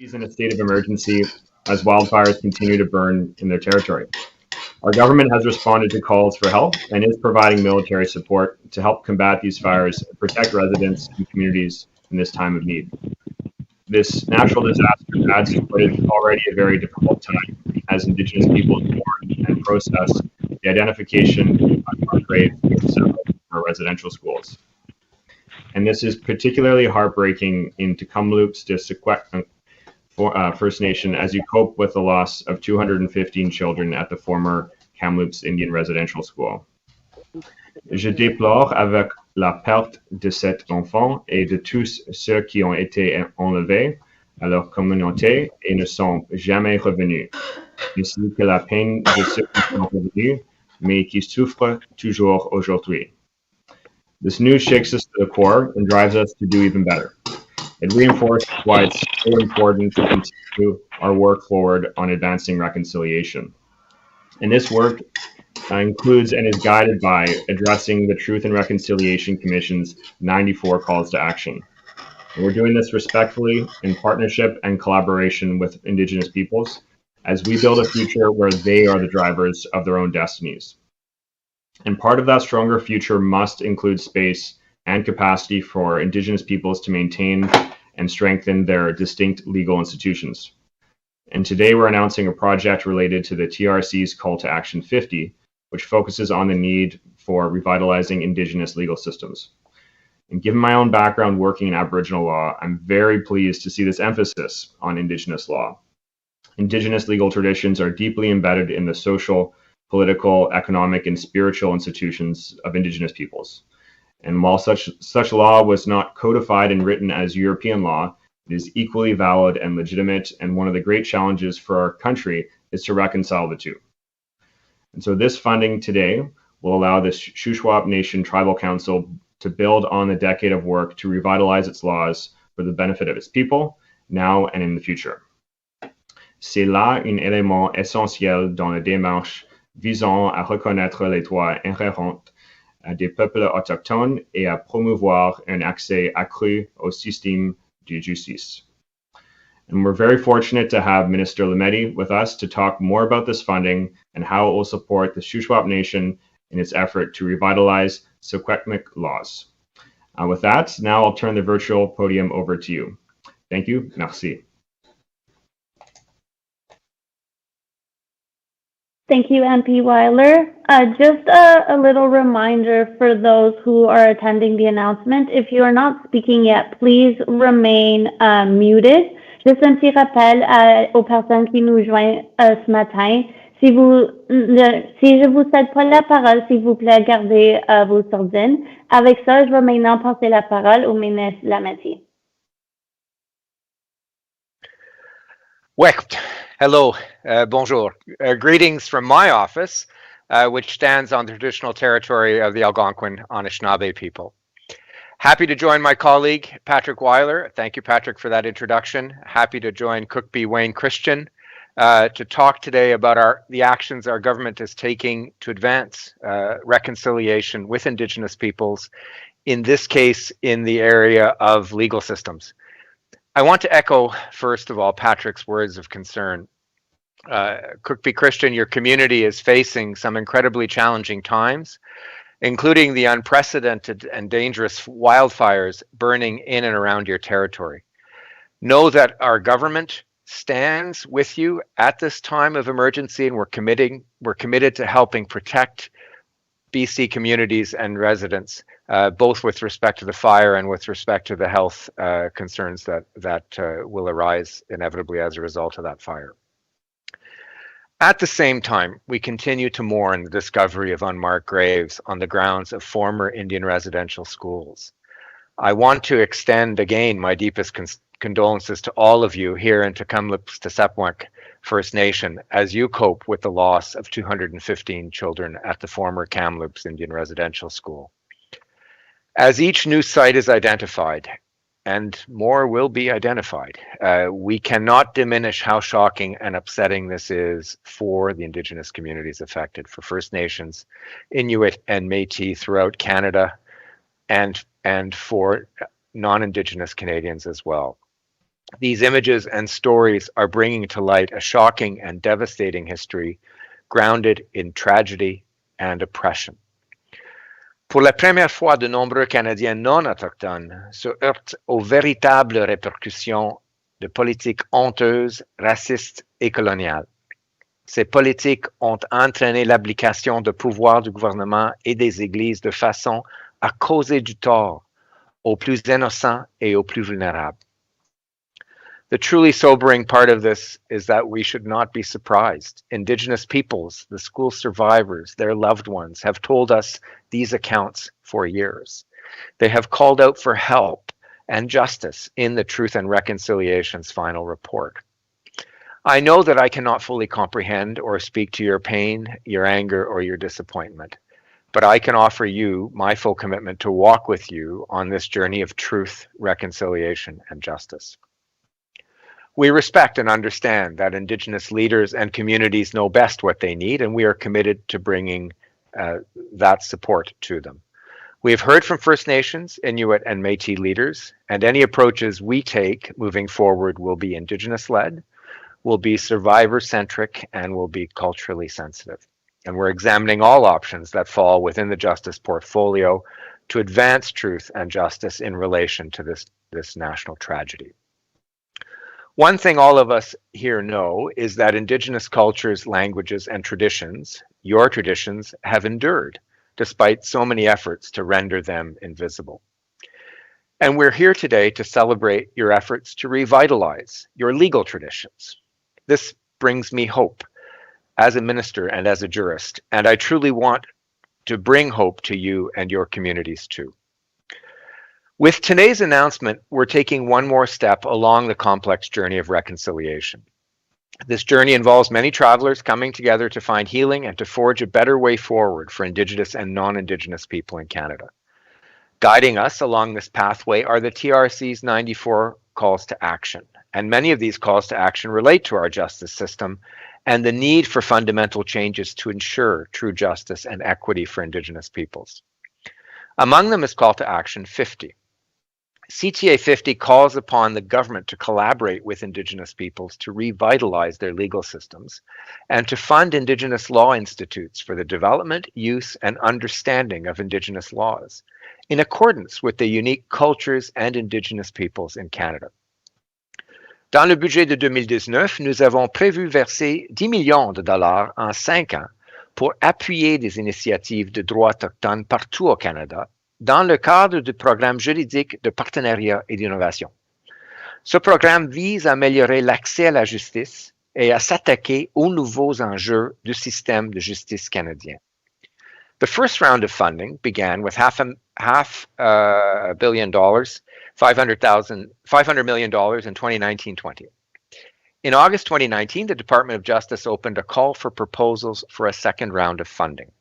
is in a state of emergency as wildfires continue to burn in their territory. Our government has responded to calls for help and is providing military support to help combat these fires and protect residents and communities in this time of need. This natural disaster adds to what is already a very difficult time as Indigenous peoples mourn and process the identification of our graves with several of our residential schools. And this is particularly heartbreaking in Tecumloops de Secwepemc First Nation as you cope with the loss of 215 children at the former Kamloops Indian Residential School. Je déplore avec la perte de cet enfant et de tous ceux qui ont été enlevés à leur communauté et ne sont jamais revenus, ainsi que la peine de ceux qui sont revenus, mais qui souffrent toujours aujourd'hui. This news shakes us to the core and drives us to do even better. It reinforces why it's so important to continue our work forward on advancing reconciliation. And this work includes and is guided by addressing the Truth and Reconciliation Commission's 94 calls to action. And we're doing this respectfully in partnership and collaboration with Indigenous peoples as we build a future where they are the drivers of their own destinies. And part of that stronger future must include space and capacity for Indigenous peoples to maintain and strengthen their distinct legal institutions. And today we're announcing a project related to the TRC's Call to Action 50, which focuses on the need for revitalizing Indigenous legal systems. And given my own background working in Aboriginal law, I'm very pleased to see this emphasis on Indigenous law. Indigenous legal traditions are deeply embedded in the social, political, economic, and spiritual institutions of Indigenous peoples. And while such law was not codified and written as European law, it is equally valid and legitimate, and one of the great challenges for our country is to reconcile the two. And so this funding today will allow the Shuswap Nation Tribal Council to build on the decade of work to revitalize its laws for the benefit of its people, now and in the future. C'est là un élément essentiel dans la démarche visant à reconnaître les droits inhérents des peuples autochtones et à promouvoir un accès accru au système de justice. And we're very fortunate to have Minister Lametti with us to talk more about this funding and how it will support the Shuswap Nation in its effort to revitalize Secwepemc laws. With that, now I'll turn the virtual podium over to you. Thank you. Merci. Thank you, MP Weiler. Just a little reminder for those who are attending the announcement. If you are not speaking yet, please remain muted. Juste un petit rappel aux personnes qui nous joignent ce matin. Si je vous cède pas la parole, s'il vous plaît, gardez vos sourdines. Avec ça, je vais maintenant passer la parole au ministre Lametti. Hello, bonjour. Greetings from my office, which stands on the traditional territory of the Algonquin Anishinaabe people. Happy to join my colleague, Patrick Weiler. Thank you, Patrick, for that introduction. Happy to join Cookbee Wayne Christian to talk today about the actions our government is taking to advance reconciliation with Indigenous peoples, in this case, in the area of legal systems. I want to echo, first of all, Patrick's words of concern. Cookbee Christian, your community is facing some incredibly challenging times, including the unprecedented and dangerous wildfires burning in and around your territory. Know that our government stands with you at this time of emergency, and we're committed to helping protect BC communities and residents, both with respect to the fire and with respect to the health concerns that will arise inevitably as a result of that fire. At the same time, we continue to mourn the discovery of unmarked graves on the grounds of former Indian residential schools. I want to extend again my deepest condolences to all of you here in Tecumloops de Secwepemc First Nation as you cope with the loss of 215 children at the former Kamloops Indian Residential School. As each new site is identified, and more will be identified, we cannot diminish how shocking and upsetting this is for the Indigenous communities affected, for First Nations, Inuit, and Métis throughout Canada, and for non-Indigenous Canadians as well. These images and stories are bringing to light a shocking and devastating history grounded in tragedy and oppression. Pour la première fois, de nombreux Canadiens non autochtones se heurtent aux véritables répercussions de politiques honteuses, racistes et coloniales. Ces politiques ont entraîné l'application de pouvoirs du gouvernement et des églises de façon à causer du tort aux plus innocents et aux plus vulnérables. The truly sobering part of this is that we should not be surprised. Indigenous peoples, the school survivors, their loved ones have told us these accounts for years. They have called out for help and justice in the Truth and Reconciliation's final report. I know that I cannot fully comprehend or speak to your pain, your anger, or your disappointment, but I can offer you my full commitment to walk with you on this journey of truth, reconciliation, and justice. We respect and understand that Indigenous leaders and communities know best what they need, and we are committed to bringing that support to them. We have heard from First Nations, Inuit, and Métis leaders, and any approaches we take moving forward will be Indigenous-led, will be survivor-centric, and will be culturally sensitive. And we're examining all options that fall within the justice portfolio to advance truth and justice in relation to this national tragedy. One thing all of us here know is that Indigenous cultures, languages, and traditions, your traditions, have endured despite so many efforts to render them invisible. And we're here today to celebrate your efforts to revitalize your legal traditions. This brings me hope as a minister and as a jurist, and I truly want to bring hope to you and your communities too. With today's announcement, we're taking one more step along the complex journey of reconciliation. This journey involves many travelers coming together to find healing and to forge a better way forward for Indigenous and non-Indigenous people in Canada. Guiding us along this pathway are the TRC's 94 calls to action, and many of these calls to action relate to our justice system and the need for fundamental changes to ensure true justice and equity for Indigenous peoples. Among them is Call to Action 50. CTA 50 calls upon the government to collaborate with Indigenous peoples to revitalize their legal systems and to fund Indigenous law institutes for the development, use, and understanding of Indigenous laws in accordance with the unique cultures and Indigenous peoples in Canada. Dans le budget de 2019, nous avons prévu verser 10 millions de dollars en 5 ans pour appuyer des initiatives de droits autochtones partout au Canada dans le cadre du programme juridique de partenariat et d'innovation. Ce programme vise à améliorer l'accès à la justice et à s'attaquer aux nouveaux enjeux du système de justice canadien. The first round of funding began with $500 million in 2019-20. In August 2019, the Department of Justice opened a call for proposals for a second round of funding.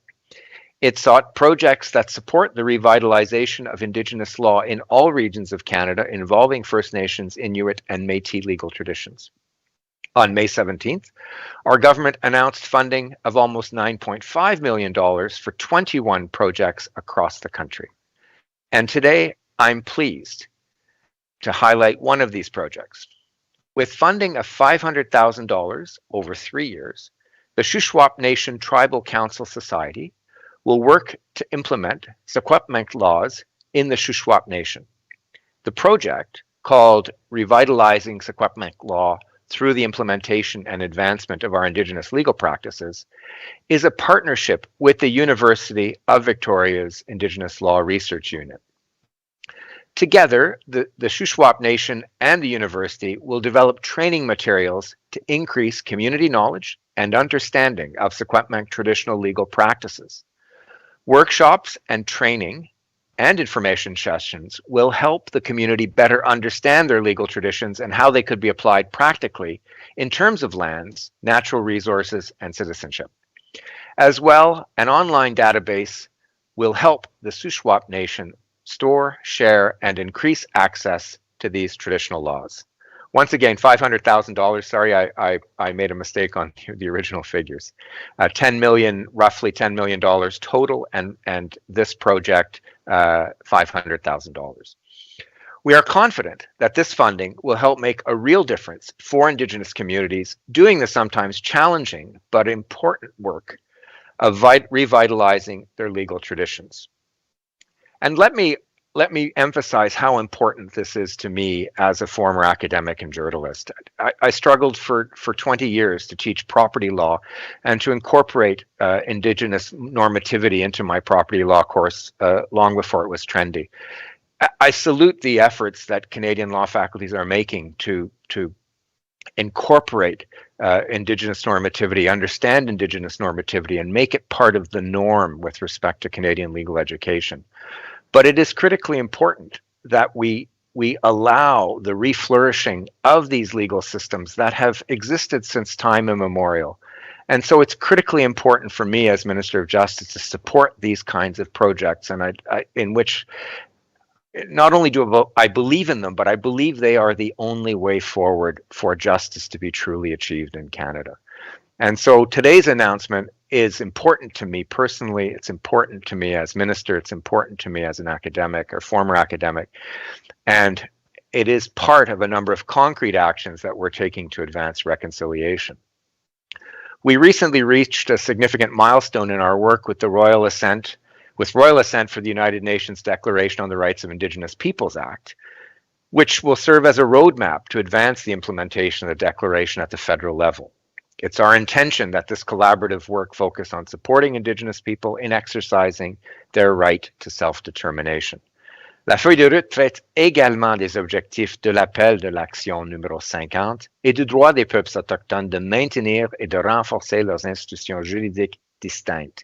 It sought projects that support the revitalization of Indigenous law in all regions of Canada involving First Nations, Inuit, and Métis legal traditions. On May 17th, our government announced funding of almost $9.5 million for 21 projects across the country. And today, I'm pleased to highlight one of these projects. With funding of $500,000 over 3 years, the Shuswap Nation Tribal Council Society will work to implement Secwepemc laws in the Shuswap Nation. The project, called Revitalizing Secwepemc Law through the Implementation and Advancement of Our Indigenous Legal Practices, is a partnership with the University of Victoria's Indigenous Law Research Unit. Together, the Shuswap Nation and the university will develop training materials to increase community knowledge and understanding of Secwepemc traditional legal practices. Workshops and training and information sessions will help the community better understand their legal traditions and how they could be applied practically in terms of lands, natural resources, and citizenship. As well, an online database will help the Shuswap Nation store, share, and increase access to these traditional laws. Once again, $500,000. Sorry, I made a mistake on the original figures. Roughly $10 million total, and this project, $500,000. We are confident that this funding will help make a real difference for Indigenous communities doing the sometimes challenging but important work of revitalizing their legal traditions. And let me emphasize how important this is to me as a former academic and journalist. I struggled for 20 years to teach property law and to incorporate Indigenous normativity into my property law course long before it was trendy. I salute the efforts that Canadian law faculties are making to incorporate Indigenous normativity, understand Indigenous normativity, and make it part of the norm with respect to Canadian legal education. But it is critically important that we allow the reflourishing of these legal systems that have existed since time immemorial. And so it's critically important for me as Minister of Justice to support these kinds of projects, and in which not only do I believe in them, but I believe they are the only way forward for justice to be truly achieved in Canada. And so today's announcement is important to me personally. It's important to me as minister. It's important to me as an academic or former academic. And it is part of a number of concrete actions that we're taking to advance reconciliation. We recently reached a significant milestone in our work with royal assent for the United Nations Declaration on the Rights of Indigenous Peoples Act, which will serve as a roadmap to advance the implementation of the declaration at the federal level. It's our intention that this collaborative work focus on supporting Indigenous people in exercising their right to self-determination. La feuille de route traite également des objectifs de l'appel de l'action numéro 50 et du droit des peuples autochtones de maintenir et de renforcer leurs institutions juridiques distinctes.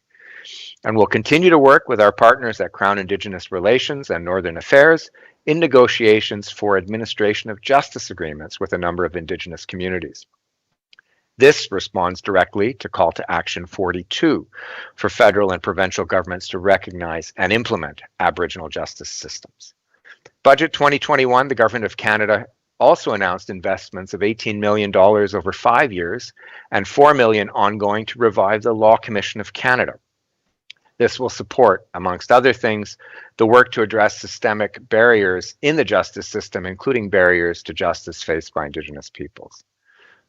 And we'll continue to work with our partners at Crown Indigenous Relations and Northern Affairs in negotiations for administration of justice agreements with a number of Indigenous communities. This responds directly to Call to Action 42 for federal and provincial governments to recognize and implement Aboriginal justice systems. Budget 2021, the Government of Canada also announced investments of $18 million over 5 years and $4 million ongoing to revive the Law Commission of Canada. This will support, amongst other things, the work to address systemic barriers in the justice system, including barriers to justice faced by Indigenous peoples.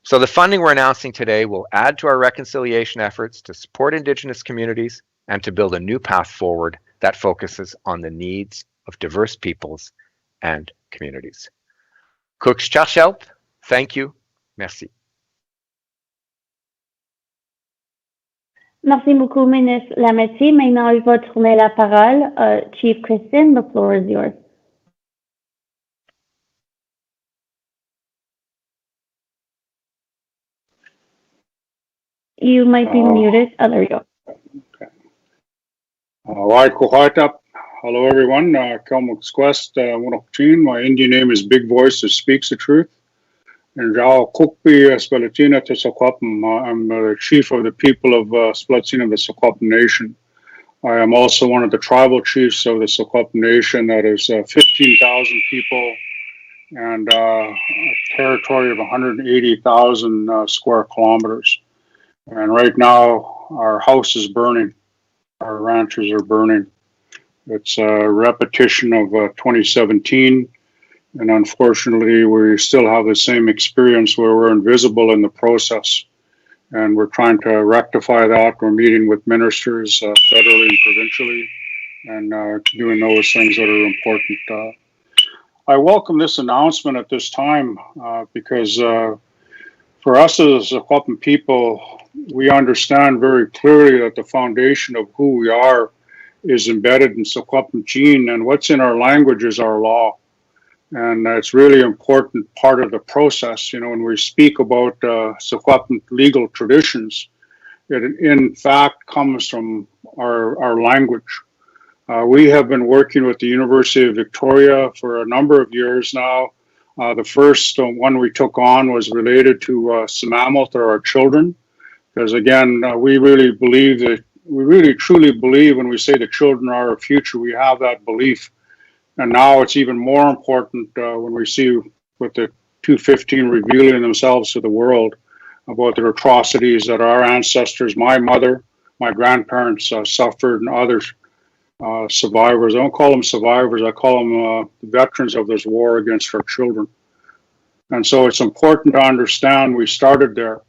So the funding we're announcing today will add to our reconciliation efforts to support Indigenous communities and to build a new path forward that focuses on the needs of diverse peoples and communities. Cooks-Churchill, thank you. Merci. Merci beaucoup, Ministre Lametti. Maintenant, il va tourner la parole. Chief Christian, the floor is yours. You might be muted. Oh, there you go. Okay. Hello, everyone. My Indian name is Big Voice that speaks the truth. And I'm the chief of the people of Splatine of the Secwepemc Nation. I am also one of the tribal chiefs of the Secwepemc Nation. That is 15,000 people and a territory of 180,000 square kilometers. And right now, our house is burning. Our ranches are burning. It's a repetition of 2017. And unfortunately, we still have the same experience where we're invisible in the process. And we're trying to rectify that. We're meeting with ministers federally and provincially and doing those things that are important. I welcome this announcement at this time because for us as a Secwepemc people, we understand very clearly that the foundation of who we are is embedded in Secwepemc gene, and what's in our language is our law. And it's really important part of the process. You know, when we speak about Secwepemc legal traditions, it in fact comes from our language. We have been working with the University of Victoria for a number of years now. The first one we took on was related to Simamouth, or our children, because again, we really truly believe when we say the children are our future, we have that belief. And now it's even more important when we see with the 215 revealing themselves to the world about the atrocities that our ancestors, my mother, my grandparents suffered, and others. survivors. I don't call them survivors. I call them veterans of this war against our children. And so it's important to understand we started there.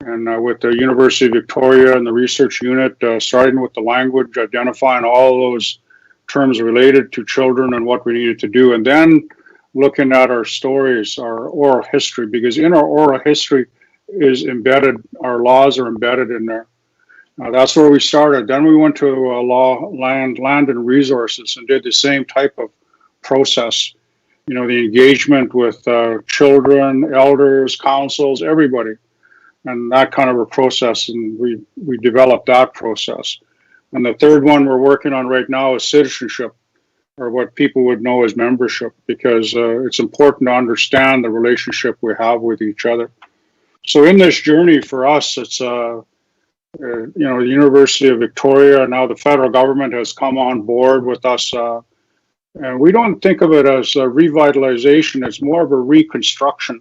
And with the University of Victoria and the research unit, starting with the language, identifying all those terms related to children and what we needed to do. And then looking at our stories, our oral history, because in our oral history is embedded, our laws are embedded in there. That's where we started. Then we went to land and resources and did the same type of process. You know, the engagement with children, elders, councils, everybody, and that kind of a process. And we developed that process. And the third one we're working on right now is citizenship, or what people would know as membership, because it's important to understand the relationship we have with each other. So in this journey for us, it's you know, the University of Victoria, now the federal government has come on board with us. And we don't think of it as a revitalization, it's more of a reconstruction.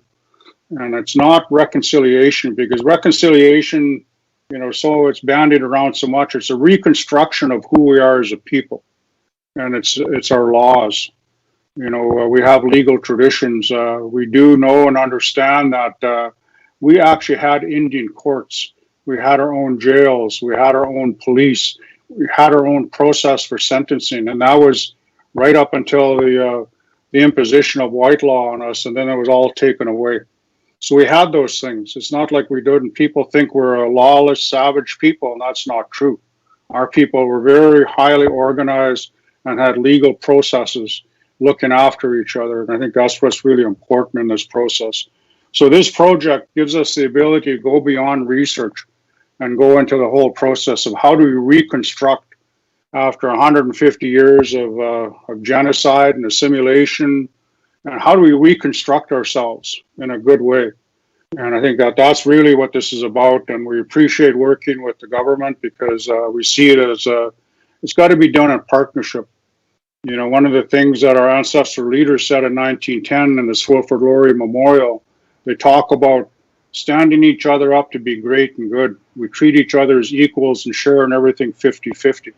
And it's not reconciliation, because reconciliation, you know, so it's bandied around so much. It's a reconstruction of who we are as a people. And it's our laws. You know, we have legal traditions. We do know and understand that we actually had Indian courts. We had our own jails. We had our own police. We had our own process for sentencing. And that was right up until the imposition of white law on us. And then it was all taken away. So we had those things. It's not like we didn't. People think we're a lawless, savage people, and that's not true. Our people were very highly organized and had legal processes looking after each other. And I think that's what's really important in this process. So this project gives us the ability to go beyond research and go into the whole process of how do we reconstruct after 150 years of genocide and assimilation, and how do we reconstruct ourselves in a good way? And I think that that's really what this is about. And we appreciate working with the government, because we see it as it's got to be done in partnership. You know, one of the things that our ancestral leaders said in 1910 in the Wilfrid Laurier Memorial, they talk about standing each other up to be great and good. We treat each other as equals and share in everything 50-50.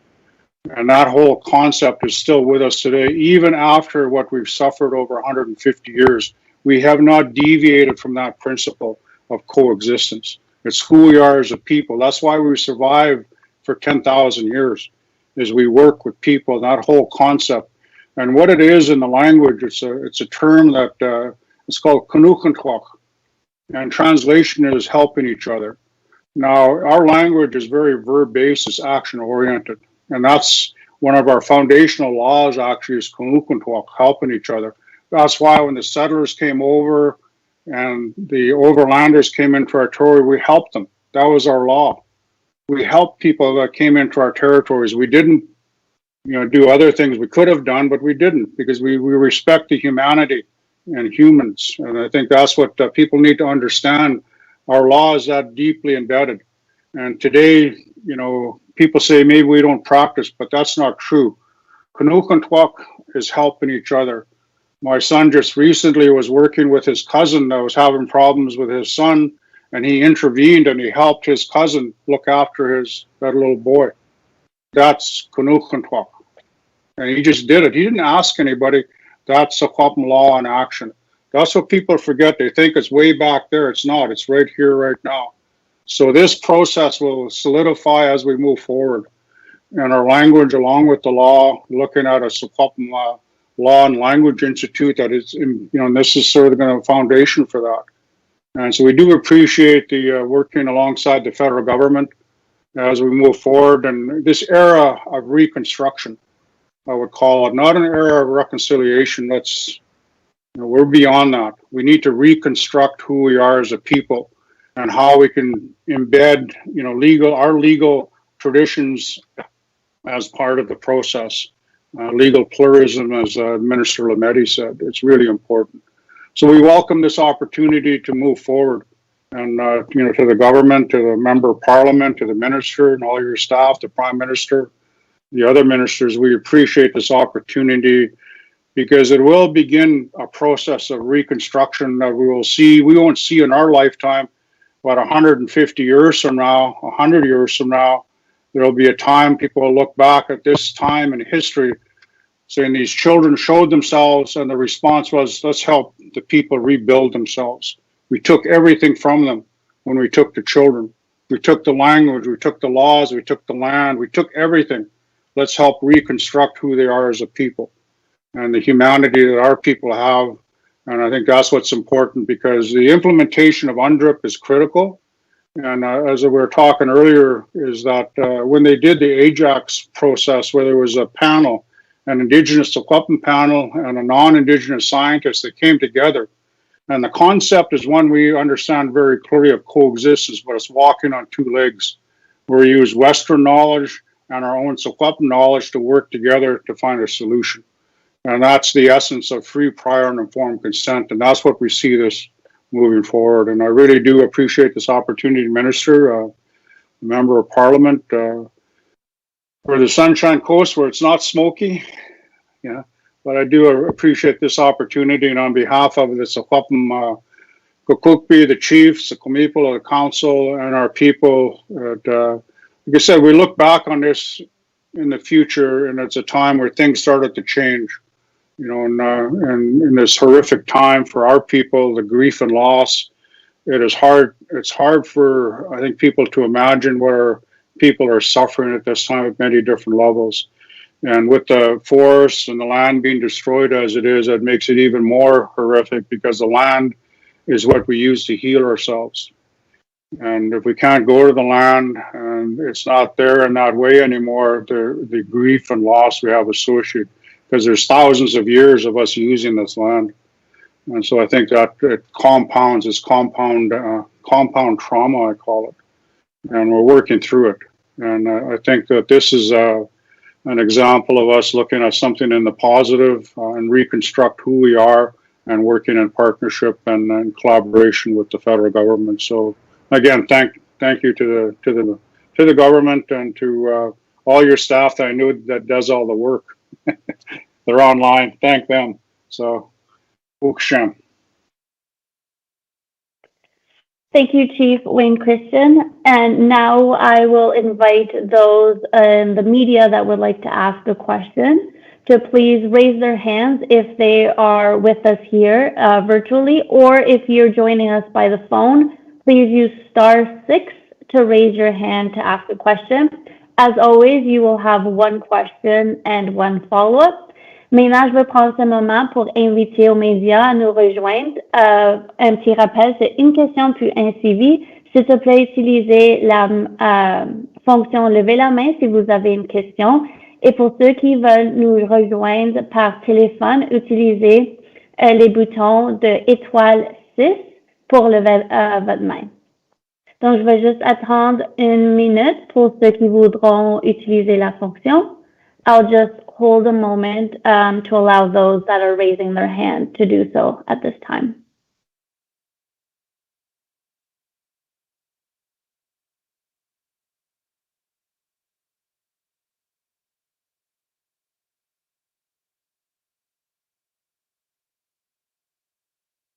And that whole concept is still with us today, even after what we've suffered over 150 years. We have not deviated from that principle of coexistence. It's who we are as a people. That's why we survived for 10,000 years, is we work with people, that whole concept. And what it is in the language, it's a term that it's called Kanukantuak. And translation is helping each other. Now, our language is very verb-based, it's action-oriented. And that's one of our foundational laws, actually, is Kanukantuak, helping each other. That's why when the settlers came over and the overlanders came into our territory, we helped them. That was our law. We helped people that came into our territories. We didn't, you know, do other things we could have done, but we didn't, because we respect the humanity and humans. And I think that's what people need to understand. Our law is that deeply embedded. And today, you know, people say maybe we don't practice, but that's not true. Kanukantuak is helping each other. My son just recently was working with his cousin that was having problems with his son, and he intervened and he helped his cousin look after that little boy. That's Kanukantuak. And he just did it. He didn't ask anybody. That's Secwepemc law in action. That's what people forget. They think it's way back there. It's not. It's right here, right now. So this process will solidify as we move forward. And our language, along with the law, looking at a Secwepemc Law and Language Institute that is, you know, and this is sort of a foundation for that. And so we do appreciate the working alongside the federal government as we move forward. And this era of reconstruction, I would call it, not an era of reconciliation. Let's, you know, we're beyond that. We need to reconstruct who we are as a people and how we can embed, you know, our legal traditions as part of the process. Legal pluralism, as Minister Lametti said, it's really important. So we welcome this opportunity to move forward, and you know, to the government, to the member of parliament, to the minister and all your staff, the prime minister, the other ministers, we appreciate this opportunity, because it will begin a process of reconstruction that we won't see in our lifetime, but 150 years from now, 100 years from now, There will be a time people will look back at this time in history saying these children showed themselves, and the response was, let's help the people rebuild themselves. We took everything from them when we took the children. We took the language, we took the laws, we took the land, we took everything. Let's help reconstruct who they are as a people and the humanity that our people have. And I think that's what's important, because the implementation of UNDRIP is critical. And as we were talking earlier, is that when they did the AJAX process, where there was a panel, an Indigenous Secwepemc panel and a non-Indigenous scientist that came together. And the concept is one we understand very clearly of coexistence, but it's walking on two legs. We use Western knowledge and our own Secwepemc knowledge to work together to find a solution. And that's the essence of free, prior, and informed consent. And that's what we see this moving forward. And I really do appreciate this opportunity, Minister, Member of Parliament, for the Sunshine Coast, where it's not smoky, but I do appreciate this opportunity. And on behalf of the Secwepemc Kukukpi, the chiefs, the Comipol, the council, and our people, like I said, we look back on this in the future, and it's a time where things started to change. And in this horrific time for our people, the grief and loss, it is hard. It's hard for, I think, people to imagine where people are suffering at this time at many different levels. And with the forests and the land being destroyed as it is, that makes it even more horrific, because the land is what we use to heal ourselves. And if we can't go to the land and it's not there in that way anymore, the grief and loss we have associated, because there's thousands of years of us using this land. And so I think that it compounds, it's compound trauma, I call it. And we're working through it. And I think that this is an example of us looking at something in the positive and reconstruct who we are, and working in partnership and in collaboration with the federal government. So again, thank you to the government and to all your staff that I know that does all the work. They're online. Thank them. So, Uksham. Thank you, Chief Wayne Christian. And now I will invite those in the media that would like to ask a question to please raise their hands if they are with us here virtually, or if you're joining us by the phone, please use *6 to raise your hand to ask a question. As always, you will have one question and one follow-up. Maintenant, je vais prendre ce moment pour inviter aux médias à nous rejoindre. Un petit rappel, c'est une question puis un suivi. S'il te plaît, utilisez la fonction lever la main si vous avez une question. Et pour ceux qui veulent nous rejoindre par téléphone, utilisez les boutons de *6 pour lever votre main. Donc, je vais juste attendre une minute pour ceux qui voudront utiliser la fonction. I'll just hold a moment to allow those that are raising their hand to do so at this time.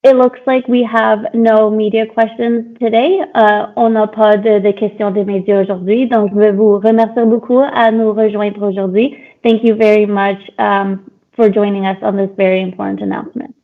It looks like we have no media questions today. On n'a pas de questions des médias aujourd'hui, donc je veux vous remercier beaucoup à nous rejoindre aujourd'hui. Thank you very much for joining us on this very important announcement.